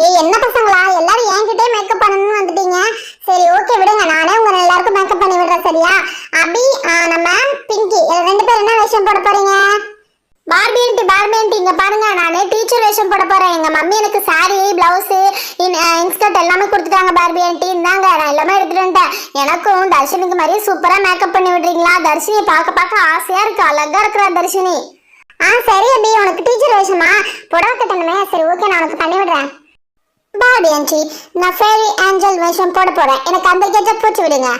ஏய் என்ன பசங்களா எல்லாரும் என்கிட்டே மேக்கப் பண்ணணும்னு வந்துட்டீங்க. சரி ஓகே விடுங்க, நானே உங்க எல்லாருக்கும் மேக்கப் பண்ணி விடுறேன் சரியா? அபி நம்ம பிங்கி ரெண்டு பேரும் என்ன வேஷம் போட போறீங்க? பார்பி ஆண்டி இங்க பாருங்க, நானே டீச்சர் வேஷம் போட போறேன். எங்க மம்மி எனக்கு சாரி பிளவுஸ் இன்ஸ்கர்ட் எல்லாமே கொடுத்துட்டாங்க. பார்பி ஆண்டி இந்தாங்க, நான் எல்லாமே எடுத்துட்டு வந்துட்டேன். எனக்கும் தர்ஷினிக்கு மாதிரியே சூப்பரா மேக்கப் பண்ணி விடுறீங்களா? தர்ஷினி பார்க்க ஆசையா இருக்கு, அழகா இருக்கிற தர்ஷினி. சரி அபி, உனக்கு டீச்சர் வேஷமா? புடவை கட்டணுமே. சரி ஓகே, நான் உனக்கு பண்ணி விடுறேன். பார்பி ஆண்டி நான் ஃபேரி ஏஞ்சல் வேஷம் போட போறேன், எனக்கு அந்த கெட்டப் போட்டு விடுங்க.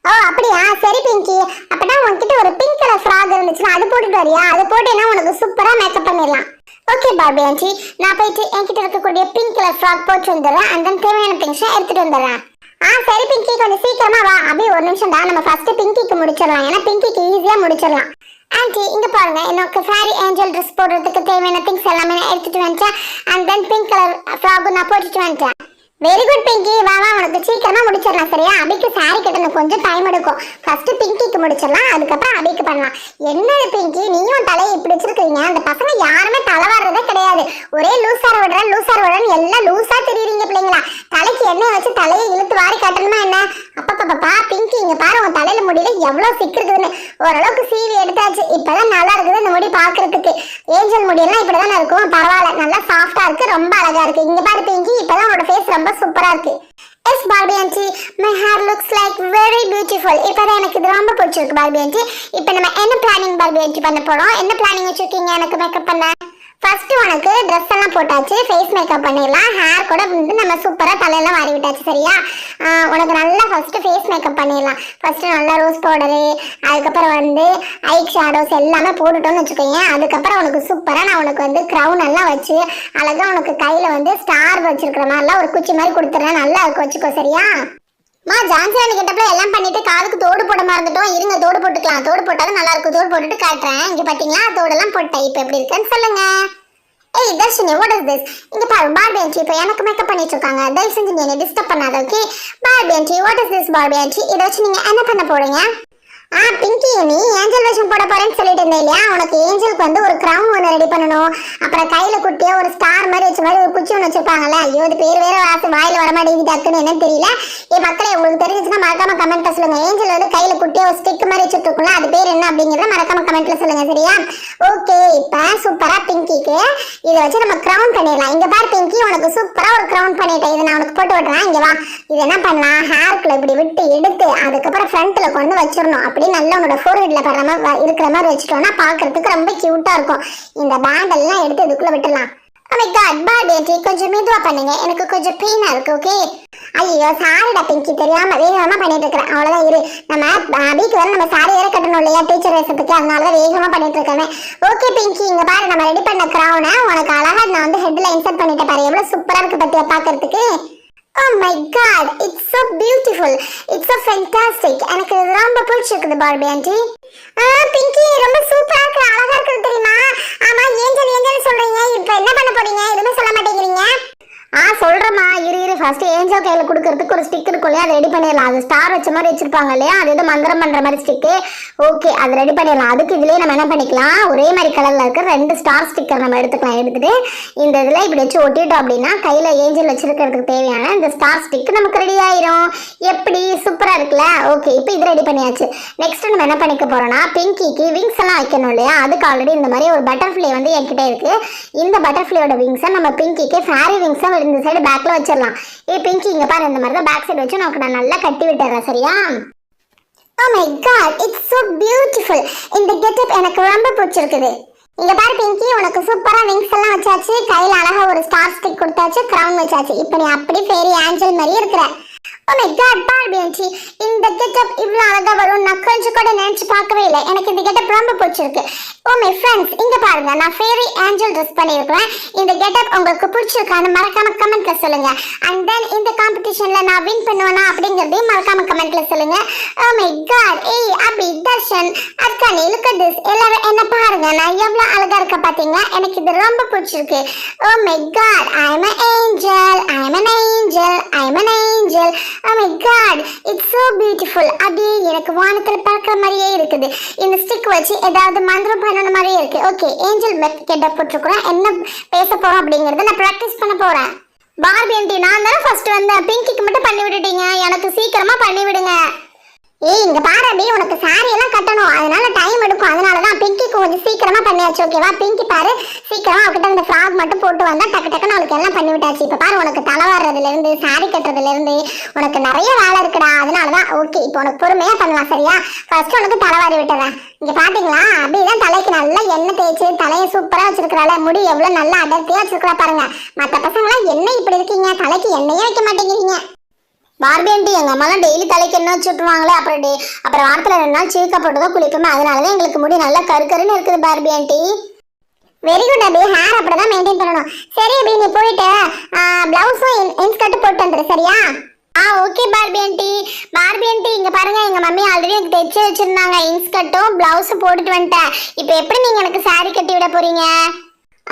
ஓ அப்படியா, சரி பிங்கி. அப்பனா உன்கிட்ட ஒரு பிங்க் கலர் ஃப்ராக் இருந்துச்சுன்னா அது போட்டுட்டு வரியா? அது போட்டேன்னா உனக்கு சூப்பரா மேக்கப் பண்ணிடலாம். ஓகே பார்பி ஆண்டி, நான் போயிட்டு என்கிட்ட இருக்கக்கூடிய பிங்க் கலர் ஃப்ராக் போட்டு வந்துடுறேன். அந்த தேவையான திங்ஸை எடுத்துட்டு வந்துடுறேன். சரி பிங்கி, கொஞ்சம் சீக்கிரமா வா. அப்படியே ஒரு நிமிஷம் தான், நம்ம ஃபர்ஸ்ட் பிங்கிக்கு முடிச்சிடலாம், ஏன்னா பிங்கிக்கு ஈஸியா முடிச்சிடலாம். ஆண்டி இங்க பாருங்க, எனக்கு ஃபேரி ஏஞ்சல் ட்ரெஸ் போடுறதுக்கு தேவையான திங்ஸ் எல்லாமே நான் எடுத்துட்டு வந்துட்டேன். And then pink colour frock நான் போட்டுட்டு வந்துட்டேன். வெரி குட் பிங்கி, வா உனக்கு சீக்கிரமா முடிச்சிடலாம் சரியா? அபிக்கு சாரி கட்டணும், கொஞ்சம் டைம் எடுக்கும். ஃபர்ஸ்ட் பிங்கிக்கு முடிச்சிடலாம், அதுக்கப்புறம் அபிக்கு பண்ணலாம். என்னது பிங்கி நீயும் தலையை இப்படி வச்சிருக்கீங்க? அந்த பசங்க யாருமே தலை வர்றதே கிடையாது. ஒரே லூசார் விடுறேன் எல்லாம் லூசா தெரியுறீங்க பிள்ளைங்களா. தலைக்கு எண்ணெய் வச்சு தலையை இழுத்து வாரி கட்டணுமா என்ன? அப்பப்பா பிங்கி இங்க பாரு, உன் தலையில முடியல எவ்வளவு சிக்கு இருக்குதுன்னு. ஓரளவுக்கு சீவி எடுத்தாச்சு, இப்பதான் நல்லா இருக்குது இந்த முடி பாக்குறதுக்கு. ஏஞ்சல் முடியெல்லாம் இப்படிதான் இருக்கும், பரவாயில்ல, நல்லா சாஃப்டா இருக்கு, ரொம்ப அழகா இருக்கு. இங்க பாரு பிங்கி, இப்பதான் உன்னோட ஃபேஸ் ரொம்ப சூப்பரா இருக்கு. Yes Barbie aunty, my hair looks like very beautiful. இப்பதான் எனக்கு இது ரொம்ப பிடிச்சிருக்கு பார்பி ஆண்டி. இப்போ நம்ம என்ன பிளானிங் பார்பி ஆண்டி பண்ண போறோம்? என்ன பிளானிங் வச்சிருக்கீங்க எனக்கு மேக்கப் பண்ண? ஃபர்ஸ்ட் உனக்கு ட்ரெஸ் எல்லாம் போட்டாச்சு, ஃபேஸ் மேக்கப் பண்ணிடலாம். ஹேர் கூட வந்து நம்ம சூப்பரா தலையெல்லாம் வாரி விட்டாச்சு சரியா? உனக்கு நல்லா ஃபர்ஸ்ட் ஃபேஸ் மேக்கப் பண்ணிடலாம். ஃபர்ஸ்ட் நல்லா ரோஸ் பவுடரு, அதுக்கப்புறம் வந்து ஐ ஷேடோஸ் எல்லாமே போட்டுட்டோம்னு வச்சுக்கோங்க. அதுக்கப்புறம் உனக்கு சூப்பரா நான் உனக்கு வந்து க்ரௌன் எல்லாம் வச்சு அழகா உனக்கு கையில வந்து ஸ்டார் வச்சிருக்கிற மாதிரிலாம் ஒரு குச்சி மாதிரி கொடுத்துறேன், நல்லா இருக்கு வச்சுக்கோ சரியா? ஜான்சிராணி கிட்டப்பல எல்லாம் பண்ணிட்டு காதுக்கு தோடு போட மறந்துட்டோம். இருங்க தோடு போட்டுக்கலாம், தோடு போட்டாலும் நல்லா இருக்கும். தோடு போட்டுட்டு காட்டுறேன். இங்க பாத்தீங்களா, தோடெல்லாம் போட்டேன். இப்ப எப்படி இருக்குன்னு சொல்லுங்க. ஏய் தர்ஷினி, வாட் இஸ் திஸ்? இங்க பாரு பார்பி ஆண்டி, இப்போ எனக்கு மேக்கப் பண்ணிட்டு இருக்காங்க, தயவு செஞ்சு நீ என்ன டிஸ்டர்ப் பண்ணாத okay? Barbie aunty, what is this Barbie aunty? இதை வச்சு நீங்க என்ன பண்ண போறீங்க? பிங்கி, நீ ஏஞ்சல் வேஷம் போட போறேன்னு சொல்லிட்டு இருந்தே இல்லையா? உனக்கு ஏஞ்சலுக்கு வந்து ஒரு கிரவுன் ஒன்று ரெடி பண்ணணும். அப்புறம் கையில குட்டியா ஒரு ஸ்டார் மாதிரி வச்ச மாதிரி ஒரு குச்சி ஒன்று வச்சிருப்பாங்கல்ல. ஐயோ அது பேர் வேற வாயில வர மாட்டேங்குது டக்குன்னு, என்னன்னு தெரியல. மக்களே உங்களுக்கு தெரிஞ்சுச்சுன்னா மறக்காம கமெண்ட்ல சொல்லுங்க. ஏஞ்சல் வந்து கையில குட்டியா ஒரு ஸ்டிக் மாதிரி வச்சுட்டு இருக்கும்ல, அது பேர் என்ன அப்படிங்கறத மறக்காம கமெண்ட்ல சொல்லுங்க சரியா? ஓகே, இப்ப சூப்பரா பிங்கிக்கு இதை வச்சு நம்ம கிரவுன் பண்ணிடலாம். இங்க பாரு பிங்கி, உனக்கு சூப்பரா ஒரு கிரவுன் பண்ணிட்டேன். இதை நான் உனக்கு போட்டு விடுறேன். இங்க வா, இது என்ன பண்ணலாம், ஹேர்க்குள்ள இப்படி விட்டு எடுத்து அதுக்கப்புறம் ஃப்ரண்ட்ல கொண்டு வச்சிடணும். அப்படி நல்லா உன்னோட ஃபோர்ஹெட்ல இருக்கிற மாதிரி வச்சுட்டோம்னா பாக்குறதுக்கு ரொம்ப கியூட்டா இருக்கும். இந்த பேண்ட் எல்லாம் எடுத்து இதுக்குள்ள விட்டுலாம். Oh my god, Barbie aunty கொஞ்சம் மெதுவா பண்ணுங்க, எனக்கு கொஞ்சம் பெயினா இருக்கு ஓகே? ஐயோ சாரிடா பிங்கி, தெரியாம வேகமா பண்ணிட்டு இருக்கிறேன், அவ்வளவுதான் இரு. நம்ம அபிக்கு வேற நம்ம சாரி வேற கட்டணும் இல்லையா டீச்சர் வேஷத்துக்கு, அதனாலதான் வேகமா பண்ணிட்டு இருக்கேன். ஓகே பிங்கி, இங்க பாரு நம்ம ரெடி பண்ண கிரவுனை உனக்கு அழகா நான் வந்து ஹெட்ல இன்சர்ட் பண்ணிட்டேன் பாரு, எவ்வளவு சூப்பரா இருக்கு பத்தியா பாக்குறதுக்கு. Oh my god, it's so beautiful, it's so fantastic. எனக்கு இது ரொம்ப பிடிச்சிருக்குது பார்பி ஆண்டி. பிங்கி ரொம்ப சூப்பரா இருக்கு, அழகா இருக்கு தெரியுமா? ஆமா ஏஞ்சல் சொல்றீங்க, இப்போ என்ன பண்ண போறீங்க? எதுவுமே சொல்ல மாட்டேங்கிறீங்க. சொல்றமா, இரு ஃபர்ஸ்ட் ஏஞ்சல் கையில கொடுக்கறதுக்கு ஒரு ஸ்டிக் இருக்கும் இல்லையா, அதை ரெடி பண்ணிடலாம். அது ஸ்டார் வச்ச மாதிரி வச்சிருப்பாங்க இல்லையா, அது எது மந்திரம் பண்ற மாதிரி ஸ்டிக்கு. ஓகே, அதை ரெடி பண்ணிடலாம். அதுக்கு இதுலயே நம்ம என்ன பண்ணிக்கலாம், ஒரே மாதிரி கலர்ல இருக்க 2 ஸ்டார் ஸ்டிக்கர் நம்ம எடுத்துக்கலாம். எடுத்துட்டு இந்த இதுல இப்படி வச்சு ஒட்டிட்டோம் அப்படின்னா கையில ஏஞ்சல் வச்சிருக்கிறதுக்கு தேவையான இந்த ஸ்டார் ஸ்டிக் நமக்கு ரெடி ஆயிரும். எப்படி சூப்பரா இருக்குல்ல? ஓகே, இப்போ இது ரெடி பண்ணியாச்சு. நெக்ஸ்ட் நம்ம என்ன பண்ணிக்க போறோம்னா, பிங்கிக்கு விங்ஸ் எல்லாம் வைக்கணும் இல்லையா, அதுக்கு ஆல்ரெடி இந்த மாதிரி ஒரு பட்டர்ஃப்ளை வந்து என்கிட்ட இருக்கு. இந்த பட்டர்ஃப்ளையோட விங்ஸை நம்ம பிங்கிக்கு ஃபேரி விங்ஸை இந்த சைடு பேக்ல வச்சிடலாம். பிங்கி இங்க பாரு, இந்த மாதிரி தான் பேக் சைடு வச்சு நான் நல்லா கட்டி விட்டுறேன் சரியா? Oh my god, it's so beautiful. இந்த கெட்டப் எனக்கு ரொம்ப பிடிச்சிருக்குது. இங்க பாரு பிங்கி, உனக்கு சூப்பரா விங்ஸ் எல்லாம் வச்சாச்சு, கையில அழகா ஒரு ஸ்டார் ஸ்டிக் கொடுத்தாச்சு, கிரவுன் வச்சாச்சு. இப்போ நீ அப்படி ஃபேரி ஏஞ்சல் மாதிரி இருக்கிற. Oh my god, Barbie aunty, இந்த கெட்டப் இவ்வளவு அழகா வரும் நான் கொஞ்சம் கூட நினைச்சு பார்க்கவே இல்லை. எனக்கு இந்த கெட்டப் ரொம்ப பிடிச்சிருக்கு. ஓ மை ஃப்ரெண்ட்ஸ், இங்க பாருங்க, நான் ஃபேரி ஏஞ்சல் ட்ரெஸ் பண்ணியிருக்கிறேன். இந்த கெட்டப் உங்களுக்கு பிடிச்சிருக்கான்னு மறக்காம கமெண்ட்ல சொல்லுங்க. அண்ட் தென் இந்த காம்படிஷன்ல நான் வின் பண்ணுவேனா அப்படிங்கறதையும் மறக்காம கமெண்ட்ல சொல்லுங்க. ஓ மை காட், ஏய் அபி, தர்ஷன், அர்கானி, லுக் அட் திஸ். எல்லாரும் என்ன பாருங்க, நான் எவ்வளவு அழகா இருக்க பாத்தீங்களா? எனக்கு இது ரொம்ப பிடிச்சிருக்கு. Oh my God, I am an angel, I am an angel, I am an angel. Oh my god, it's so beautiful. அப்படியே எனக்கு வானத்துல பறக்கிற மாதிரியே இருக்குது. இந்த ஸ்டிக் வச்சு ஏதாவது மந்திரம் பண்ணன மாதிரியே இருக்கு. ஓகே, ஏஞ்சல் கெட்டப் போட்டுருக்கோம். என்ன பேச போறோம் அப்படிங்கறத நான் பிராக்டிஸ் பண்ண போறேன். பார்பி ஆண்டி நான் தானே ஃபர்ஸ்ட் வந்தேன், பிங்கிக்கு மட்டும் பண்ணி விட்டுட்டீங்க, எனக்கு சீக்கிரமா பண்ணி விடுங்க. ஏய் இங்க பாரு அபி, உனக்கு சாரி எல்லாம் கட்டணும், அதனால டைம் எடுக்கும், அதனாலதான் பிங்கிக்கு கொஞ்சம் சீக்கிரமா பண்ணியாச்சு. ஓகேவா? பிங்கி பாரு சீக்கிரமா அவகிட்ட இந்த ஃப்ராக் மட்டும் போட்டு வந்தா டக்கு டக்குன்னு அவளுக்கு எல்லாம் பண்ணி விட்டாச்சு. இப்ப பாரு உனக்கு தலை வர்றதுல இருந்து சாரி கட்டுறதுல இருந்து உனக்கு நிறைய வேலை இருக்குடா, அதனாலதான். ஓகே இப்போ உனக்கு பொறுமையா பண்ணலாம் சரியா? ஃபர்ஸ்ட் உனக்கு தலைவாரி விட்டுறேன். இங்க பாத்தீங்களா அபிதான் தலைக்கு நல்லா எண்ணெய் தேய்ச்சி தலையை சூப்பரா வச்சிருக்கிறாள், முடி எவ்வளவு நல்லா அடர்த்தியா வச்சிருக்கிறா பாருங்க. மத்த பசங்க எல்லாம் என்ன இப்படி இருக்கீங்க, தலைக்கு எண்ணெயே வைக்க மாட்டேங்கிறீங்க. பார்பி ஆண்டி எங்க அம்மாலாம் டெய்லி தலைக்கு எண்ணெய் வச்சு விட்டுருவாங்களே, அப்புறம் வாரத்துல 2 நாள் சீக்கா போட்டு தான் குளிப்போமே, அதனாலதான் எங்களுக்கு முடி நல்லா கருக்கருன்னு இருக்குது பார்பி ஆண்டி. வெரி குட் அபி, ஹேர் அப்படிதான் மெயின்டைன் பண்ணணும். சரி அபி நீ போயிட்டு பிளவுஸும் இன்ஸ்கர்ட் போட்டு வந்துரு சரியா? Okay Barbie aunty. Barbie aunty இங்க பாருங்க, எங்க மம்மி ஆல்ரெடி எனக்கு தைச்சு வச்சிருந்தாங்க, இன்ஸ்கர்ட்டும் பிளவுஸும் போட்டுட்டு வந்துட்டேன். இப்போ எப்படி நீங்க எனக்கு சாரி கட்டி விட போறீங்க?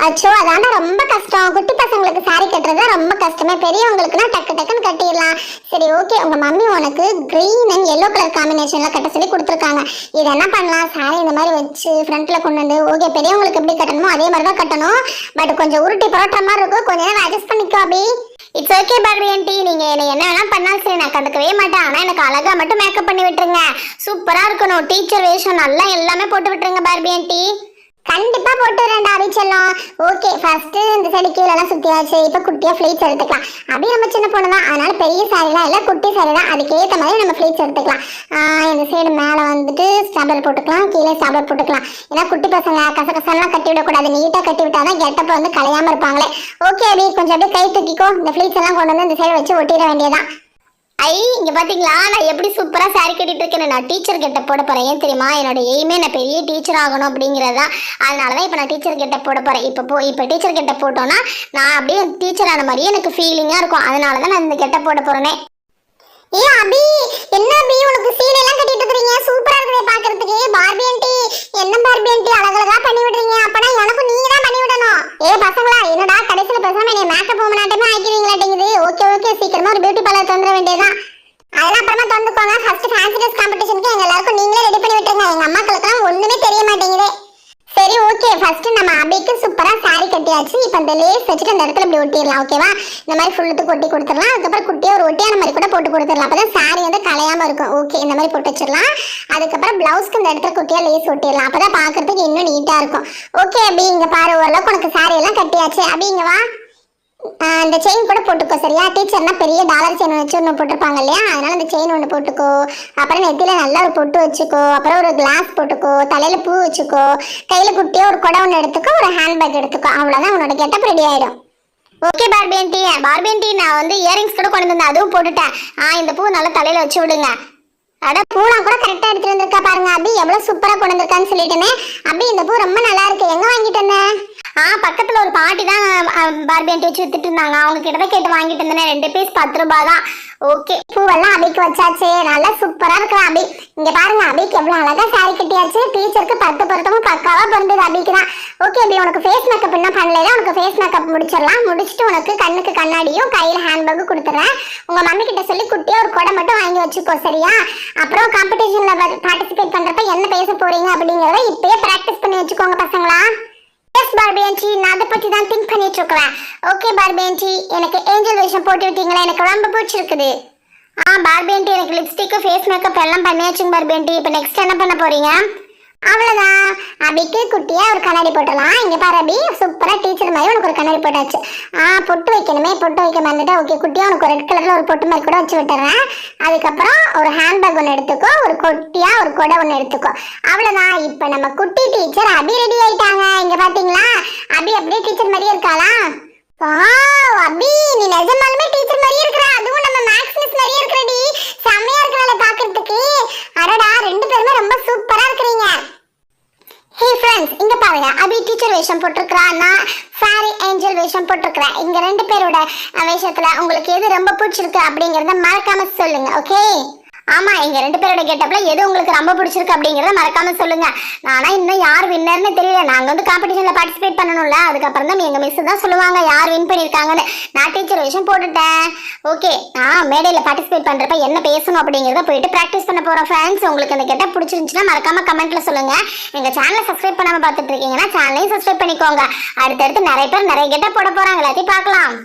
அச்சோ அதான ரொம்ப கஷ்டம், குட்டி பசங்களுக்கு சாரி கட்டுறது ரொம்ப கஷ்டமே, பெரியவங்களுக்குனா டக்கு டக்குன்னு கட்டிடலாம். சரி ஓகே, உங்க மம்மி உனக்கு கிரீன் அண்ட் எல்லோ கலர் காம்பினேஷன்ல கட்ட சொல்லி கொடுத்துருக்காங்க. இது என்ன பண்ணலாம், சாரி இந்த மாதிரி வச்சு ஃப்ரண்ட்ல கொண்டு வந்து, ஓகே பெரியவங்களுக்கு எப்படி கட்டணுமோ அதே மாதிரி தான் கட்டணும், பட் கொஞ்சம் உருட்டி புரோட்டா மாதிரி இருக்கும், கொஞ்ச நேரம் அட்ஜஸ்ட் பண்ணிக்கோ அபி. இட்ஸ் ஓகே பார்பி ஆண்டி, நீங்க என்ன வேணா பண்ணாலும் சரி நான் கண்டுக்கவே மாட்டேன், ஆனா எனக்கு அழகா மட்டும் மேக்கப் பண்ணி விட்டுருங்க, சூப்பரா இருக்கணும், டீச்சர் வேஷம் நல்லா எல்லாமே போட்டு விட்டுருங்க பார்பி ஆண்டி. கண்டிப்பா போட்டு வரேன்டா அபிச்செல்லாம். ஓகே ஃபர்ஸ்ட் இந்த சைடு கீழே எல்லாம் சுத்தியாச்சு, இப்ப குட்டியா ஃபிளீட்ஸ் எடுத்துக்கலாம். அப்படி நம்ம சின்ன பொண்ணு தான், அதனால பெரிய சாரிலாம் இல்ல, குட்டி சாரி தான், அதுக்கேற்ற மாதிரி நம்ம ஃபிளீட்ஸ் எடுத்துக்கலாம். இந்த சைடு மேல வந்துட்டு ஸ்டாப்லர் போட்டுக்கலாம், கீழே ஸ்டாப்லர் போட்டுக்கலாம். ஏன்னா குட்டி பசங்க கசகசெல்லாம் கட்டி விடக்கூடாது, நீட்டா கட்டி விட்டாதான் கெட்டப்ப வந்து கலையாம இருப்பாங்களே. ஓகே அபி கொஞ்சம் அப்படியே கை தூக்கிக்கோ, இந்த ஃபிளீட்ஸ் எல்லாம் கொண்டு வந்து இந்த சைடு வச்சு ஒட்டிட வேண்டியதான். இங்க பாத்தீங்களா நான் எப்படி சூப்பரா சாரி கட்டிட்டு இருக்கேன், நான் டீச்சர் கெட்ட போட போறேன். ஏன் தெரியுமா, என்னோட எய்மே நான் பெரிய டீச்சர் ஆகணும் அப்படிங்கறதா, அதனாலதான் இப்ப நான் டீச்சர் கெட்ட போட போறேன். இப்ப டீச்சர் கெட்ட போட்டோம்னா நான் அப்படியே டீச்சர் ஆன மாதிரியே எனக்கு ஃபீலிங்கா இருக்கும், அதனாலதான் நான் இந்த கெட்ட போட போறேனே. ஏ அபி என்ன அபி உனக்கு சீலை எல்லாம் கட்டிட்டு இருக்கீங்க, சூப்பரா இருக்குது பாக்குறதுக்கு. பார்பி ஆண்டி என்ன பார்பி ஆண்டி அழகழகா பண்ணி விடுறீங்க, அப்பனா எனக்கும் நீங்க தான் பண்ணி விடணும். ஏ பசங்களா என்னடா கடைசியில பேசாம நீ மேக்கப் போமனாட்டமே ஆக்கிடுவீங்களாட்டேங்குது. ஓகே ஓகே சீக்கிரமா ஒரு பியூட்டி பார்லர் தந்துட வேண்டியதான், அதெல்லாம் அப்புறமா தந்துக்கோங்க. ஃபர்ஸ்ட் ஃபேன்சி ட்ரெஸ் காம்படிஷனுக்கு எங்க எல்லாருக்கும் நீங்களே ரெடி பண்ணி விட்டுருங்க, எங்க அம்மாக்களுக்குலாம் ஒண்ணுமே தெரிய மாட்டேங்குது. சரி ஓகே ஃபர்ஸ்ட் நம்ம அபிக்கு சூப்பரா சாரி கட்டியாச்சு, இப்போ இந்த லேஸ் வச்சுட்டு அந்த இடத்துல இப்படி ஒட்டிடலாம். ஓகேவா? இந்த மாதிரி ஃபுல்லுக்கு ஒட்டி கொடுத்துடலாம், அதுக்கப்புறம் குட்டியா ஒரு ஒட்டியான மாதிரி கூட போட்டு கொடுத்துடலாம், அப்பதான் சாரி வந்து கலையாம இருக்கும். ஓகே இந்த மாதிரி போட்டு வச்சிடலாம். அதுக்கப்புறம் பிளவுஸ்க்கு இந்த இடத்துல குட்டியா லேஸ் ஒட்டிடலாம், அப்பதான் பாக்குறதுக்கு இன்னும் நீட்டா இருக்கும். ஓகே அபி இங்க பாரு, ஓரளவுக்கு உனக்கு சாரி எல்லாம் கட்டியாச்சு. அபி இங்க வா, அந்த செயின் கூட போட்டுக்கோ சரியா? டீச்சர்னா பெரிய டாலர் செயின் வச்சு ஒன்று போட்டிருப்பாங்க இல்லையா, அதனால அந்த செயின் ஒன்று போட்டுக்கோ. அப்புறம் நெத்தியில நல்லா ஒரு பொட்டு வச்சுக்கோ, அப்புறம் ஒரு கிளாஸ் போட்டுக்கோ, தலையில பூ வச்சுக்கோ, கையில குட்டியா ஒரு குடை ஒன்று எடுத்துக்கோ, ஒரு ஹேண்ட்பேக் எடுத்துக்கோ, அவ்வளோதான் உன்னோட கெட்டப் ரெடி ஆயிடும். ஓகே பார்பி ஆண்டி நான் வந்து இயரிங்ஸ் கூட கொண்டு வந்தேன், அதுவும் போட்டுட்டேன். இந்த பூ நல்லா தலையில வச்சு விடுங்க. அட பூலாம் கூட கரெக்டா எடுத்துட்டு வந்திருக்கா பாருங்க அபி, எவ்வளவு சூப்பரா கொண்டு வந்திருக்கான்னு சொல்லிட்டேனே. அபி இந்த பூ ரொம்ப நல்லா இருக்கு, எங்க வாங்கிட்டு வந்தேன்? பக்கத்துல ஒரு பாட்டி தான் பார்பி ஆண்டி வச்சு வித்துட்டு இருந்தாங்க, அவங்க கிட்டதான் கேட்டு வாங்கிட்டு இருந்தேன், 2 பீஸ் 10 ரூபாய் தான். ஓகே பூவெல்லாம் அபிக்கு வச்சாச்சு, நல்லா சூப்பரா இருக்கு அபி. இங்க பாருங்க அபிக்கு எவ்வளவு அழகா சாரி கட்டியாச்சு, டீச்சருக்கு 10 பொருத்தமும் பக்காவா பொருந்தது அபிக்கு தான். ஓகே அபி உனக்கு ஃபேஸ் மேக்கப் என்ன பண்ணல, உனக்கு ஃபேஸ் மேக்கப் முடிச்சிடலாம். முடிச்சுட்டு உனக்கு கண்ணுக்கு கண்ணாடியும் கையில ஹேண்ட்பேக்கும் கொடுத்துறேன். உங்க மம்மி கிட்ட சொல்லி குட்டியா ஒரு குடை மட்டும் வாங்கி வச்சுக்கோ சரியா? அப்புறம் காம்படிஷன்ல பார்ட்டிசிபேட் பண்றப்ப என்ன பேச போறீங்க அப்படிங்கறத இப்பயே பிராக்டிஸ் பண்ணி வச்சுக்கோங்க பசங்களா. எஸ் பார்பி ஆண்டி நான் அதை பத்தி தான் திங்க் பண்ணிட்டு இருக்கேன். ஓகே பார்பி ஆண்டி எனக்கு ஏஞ்சல் வேஷம் போட்டு விட்டீங்களா, எனக்கு ரொம்ப பிடிச்சிருக்குது. பார்பி ஆண்டி எனக்கு லிப்ஸ்டிக் ஃபேஸ் மேக்கப் எல்லாம் பண்ணியாச்சுங்க பார்பி ஆண்டி. இப்போ நெக்ஸ்ட் என்ன பண்ண போறீங்க? அவ்வளவுதான், அபிக்கு குட்டியா ஒரு கண்ணாடி போட்டலாம். இங்க பாரு அபி சூப்பரா டீச்சர் மாதிரி உனக்கு ஒரு கண்ணாடி போட்டாச்சு. பொட்டு வைக்கணுமே, பொட்டு வைக்க மறந்துட்டா. ஓகே குட்டியா உனக்கு ரெட் கலர்ல ஒரு பொட்டு மாதிரி கூட வச்சு விட்டுறேன். அதுக்கப்புறம் ஒரு ஹேண்ட்பேக் ஒன்று எடுத்துக்கோ, ஒரு குட்டியா ஒரு கொடை ஒன்று எடுத்துக்கோ, அவ்வளவுதான். இப்ப நம்ம குட்டி டீச்சர் அபி ரெடி ஆயிட்டாங்க. இங்க பாத்தீங்களா அபி அப்படியே டீச்சர் மாதிரியே இருக்காளா? அபி நீ நிஜமாலுமே டீச்சர் மாதிரியே இருக்கிற, அதுவும் நம்ம மேக்ஸ் மிஸ் மாதிரியே இருக்கிறடி, செம்மையா இருக்கிறாள பாக்குறதுக்கு. அடடா 2 பேருமே ரொம்ப சூப்பரா இருக்கிறீங்க. ஹே ஃப்ரெண்ட்ஸ் இங்க பாருங்க அபி டீச்சர் வேஷம் போட்டிருக்கிறா, நான் சாரி ஏஞ்சல் வேஷம் போட்டிருக்கிறேன். இங்க 2 பேரோட வேஷத்துல உங்களுக்கு எது ரொம்ப பிடிச்சிருக்கு அப்படிங்கறத மறக்காம சொல்லுங்க. ஓகே ஆமா எங்க 2 பேரோட கெட்டப்ல எது உங்களுக்கு ரொம்ப பிடிச்சிருக்கு அப்படிங்கறத மறக்காம சொல்லுங்க. நானா இன்னும் யார் வின்னர்னு தெரியல, நாங்க வந்து காம்படிஷன்ல பார்ட்டிசிபேட் பண்ணணும்ல, அதுக்கப்புறம் தான் எங்க மிஸ் தான் சொல்லுவாங்க யார் வின் பண்ணிருக்காங்கன்னு. நான் டீச்சர் வேஷம் போட்டுட்டேன். ஓகே நான் மேடையில பார்ட்டிசிபேட் பண்றப்ப என்ன பேசணும் அப்படிங்கறத போயிட்டு பிராக்டிஸ் பண்ண போறோம். ஃப்ரெண்ட்ஸ் உங்களுக்கு இந்த கெட்டப் பிடிச்சிருந்துச்சுன்னா மறக்காம கமெண்ட்ல சொல்லுங்க. எங்க சேனலை சப்ஸ்கிரைப் பண்ணாம பார்த்துட்டு இருக்கீங்கன்னா சேனலையும் சப்ஸ்கிரைப் பண்ணிக்கோங்க. அடுத்தடுத்து நிறைய பேர் நிறைய கெட்டப் போட போறாங்க, எல்லாத்தையும் பார்க்கலாம்.